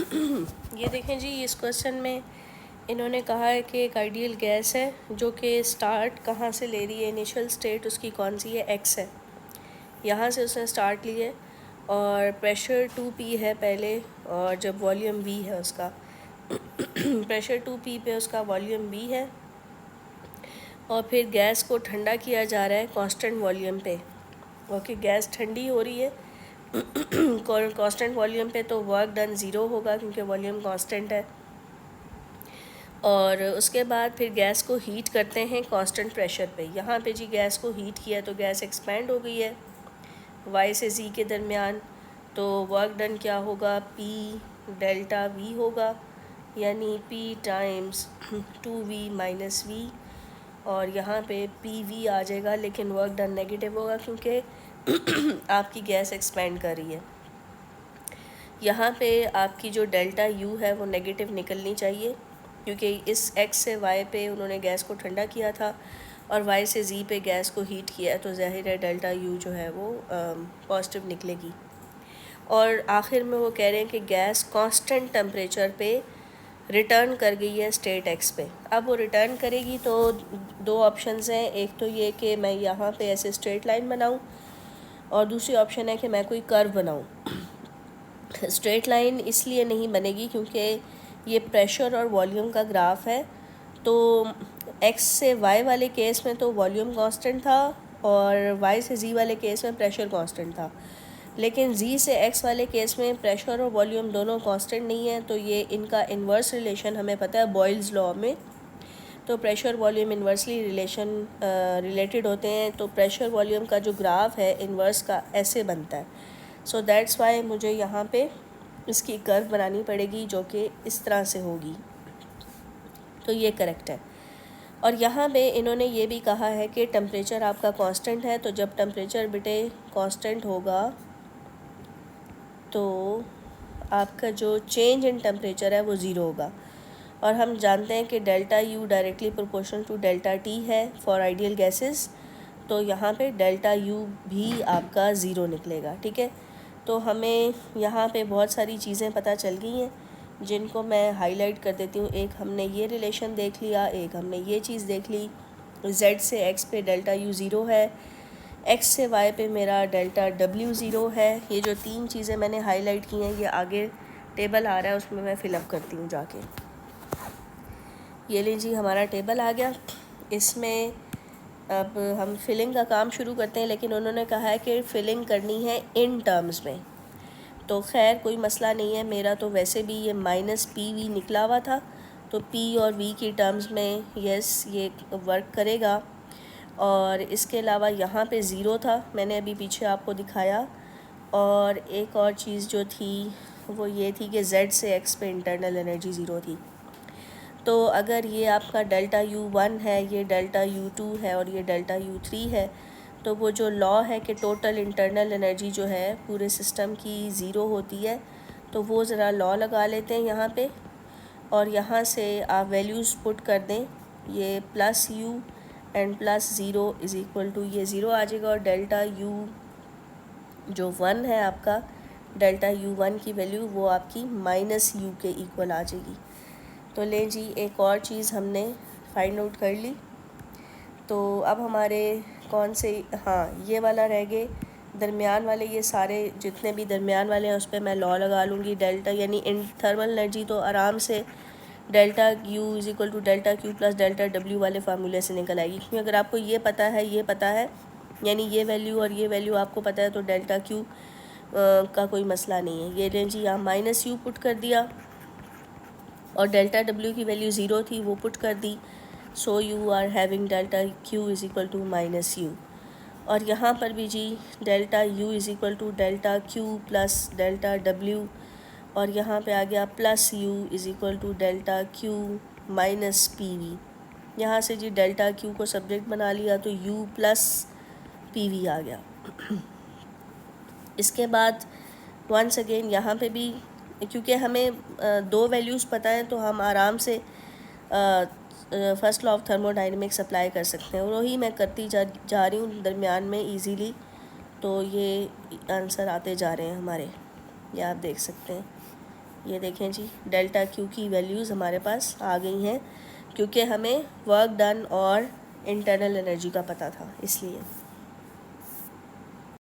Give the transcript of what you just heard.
ये देखें जी, इस क्वेश्चन में इन्होंने कहा है कि एक आइडियल गैस है जो कि स्टार्ट कहाँ से ले रही है, इनिशियल स्टेट उसकी कौन सी है, एक्स है। यहाँ से उसने स्टार्ट ली है और प्रेशर 2p है पहले, और जब वॉल्यूम v है उसका प्रेशर 2p पे उसका वॉल्यूम v है, और फिर गैस को ठंडा किया जा रहा है कांस्टेंट वॉल्यूम पे। ओके, गैस ठंडी हो रही है कांस्टेंट वॉल्यूम पे, तो वर्क डन ज़ीरो होगा क्योंकि वॉल्यूम कांस्टेंट है। और उसके बाद फिर गैस को हीट करते हैं कांस्टेंट प्रेशर पे। यहाँ पे जी गैस को हीट किया तो गैस एक्सपैंड हो गई है y से z के दरमियान, तो वर्क डन क्या होगा, p डेल्टा v होगा, यानी p times 2v minus v, और यहाँ पे pv आ जाएगा, लेकिन वर्क डन नेगेटिव होगा क्योंकि आपकी गैस एक्सपैंड कर रही है। यहाँ पे आपकी जो डेल्टा u है वो नेगेटिव निकलनी चाहिए, क्योंकि इस x से y पे उन्होंने गैस को ठंडा किया था और y से z पे गैस को हीट किया है, तो ज़ाहिर है डेल्टा u जो है वो पॉजिटिव निकलेगी। और आखिर में वो कह रहे हैं कि गैस कांस्टेंट टेम्परेचर पे रिटर्न कर गई है स्टेट x पे। अब वो रिटर्न करेगी तो दो ऑप्शंस हैं, एक तो ये कि मैं यहाँ पे ऐसे स्ट्रेट लाइन बनाऊँ, और दूसरी ऑप्शन है कि मैं कोई कर्व बनाऊँ। स्ट्रेट लाइन इसलिए नहीं बनेगी क्योंकि ये प्रेशर और वॉल्यूम का ग्राफ है, तो x से y वाले केस में तो वॉल्यूम कांस्टेंट था और y से z वाले केस में प्रेशर कांस्टेंट था, लेकिन z से x वाले केस में प्रेशर और वॉल्यूम दोनों कांस्टेंट नहीं है। तो ये इनका इन्वर्स रिलेशन हमें पता है बॉयल्स लॉ में, तो प्रेशर वॉल्यूम इन्वर्सली रिलेटेड होते हैं। तो प्रेशर वॉल्यूम का जो ग्राफ है इन्वर्स का ऐसे बनता है। सो दैट्स वाई मुझे यहाँ पे इसकी कर्व बनानी पड़ेगी जो कि इस तरह से होगी, तो ये करेक्ट है। और यहाँ पे इन्होंने ये भी कहा है कि टेम्परेचर आपका कांस्टेंट है, तो जब टेम्परेचर बेटे कांस्टेंट होगा तो आपका जो चेंज इन टेम्परेचर है वो ज़ीरो होगा। और हम जानते हैं कि delta U directly proportional to delta T है फॉर आइडियल गैसेस, तो यहाँ पे डेल्टा यू भी आपका ज़ीरो निकलेगा। ठीक है, तो हमें यहाँ पे बहुत सारी चीज़ें पता चल गई हैं जिनको मैं हाईलाइट कर देती हूँ। एक हमने ये रिलेशन देख लिया, एक हमने ये चीज़ देख ली, z से x पे डेल्टा u ज़ीरो है, x से y पे मेरा डेल्टा w ज़ीरो है। ये जो तीन चीज़ें मैंने हाईलाइट की हैं, ये आगे टेबल आ रहा है उसमें मैं फ़िलअप करती हूँ जाके। ये लीजिए हमारा टेबल आ गया, इसमें अब हम फिलिंग का काम शुरू करते हैं, लेकिन उन्होंने कहा है कि फ़िलिंग करनी है इन टर्म्स में। तो खैर कोई मसला नहीं है, मेरा तो वैसे भी ये माइनस pv निकला हुआ था, तो p और v की टर्म्स में यस ये वर्क करेगा। और इसके अलावा यहाँ पे ज़ीरो था, मैंने अभी पीछे आपको दिखाया। और एक और चीज़ जो थी वो ये थी कि z से x पे इंटरनल एनर्जी ज़ीरो थी। तो अगर ये आपका डेल्टा u1 है, ये डेल्टा u2 है और ये डेल्टा u3 है, तो वो जो लॉ है कि टोटल इंटरनल एनर्जी जो है पूरे सिस्टम की ज़ीरो होती है, तो वो ज़रा लॉ लगा लेते हैं यहाँ पे। और यहाँ से आप वैल्यूज़ पुट कर दें, ये plus u and plus zero is equal to ये ज़ीरो आ जाएगा, और डेल्टा u जो 1 है आपका, डेल्टा u1 की वैल्यू वो आपकी माइनस u के इक्वल आ जाएगी। तो ले जी एक और चीज़ हमने फाइंड आउट कर ली। तो अब हमारे कौन से, हाँ ये वाला रह गए दरमियान वाले, ये सारे जितने भी दरमियान वाले हैं उस पर मैं लॉ लगा लूँगी। डेल्टा यानी इन थर्मल एनर्जी तो आराम से delta U is equal to delta Q plus delta W वाले फार्मूले से निकल आएगी, क्योंकि अगर आपको ये पता है, ये पता है, यानी ये वैल्यू और ये वैल्यू आपको पता है, तो डेल्टा क्यू का कोई मसला नहीं है। ये लें जी, यहाँ माइनस यू पुट कर दिया और डेल्टा डब्ल्यू की वैल्यू ज़ीरो थी वो पुट कर दी। So you are having delta Q is equal to minus U. और यहाँ पर भी जी delta U is equal to delta Q plus delta W, और यहाँ पे आ गया plus U is equal to delta Q minus P V. यहाँ से जी डेल्टा क्यू को सब्जेक्ट बना लिया तो यू प्लस पी वी आ गया। इसके बाद वंस अगेन यहाँ पे भी, क्योंकि हमें दो वैल्यूज़ पता है तो हम आराम से first law of thermodynamics apply कर सकते हैं, और वही मैं करती जा रही हूँ दरमियान में इजीली। तो ये आंसर आते जा रहे हैं हमारे, ये आप देख सकते हैं, ये देखें जी, डेल्टा क्यू की वैल्यूज़ हमारे पास आ गई हैं क्योंकि हमें वर्क डन और इंटरनल एनर्जी का पता था इसलिए।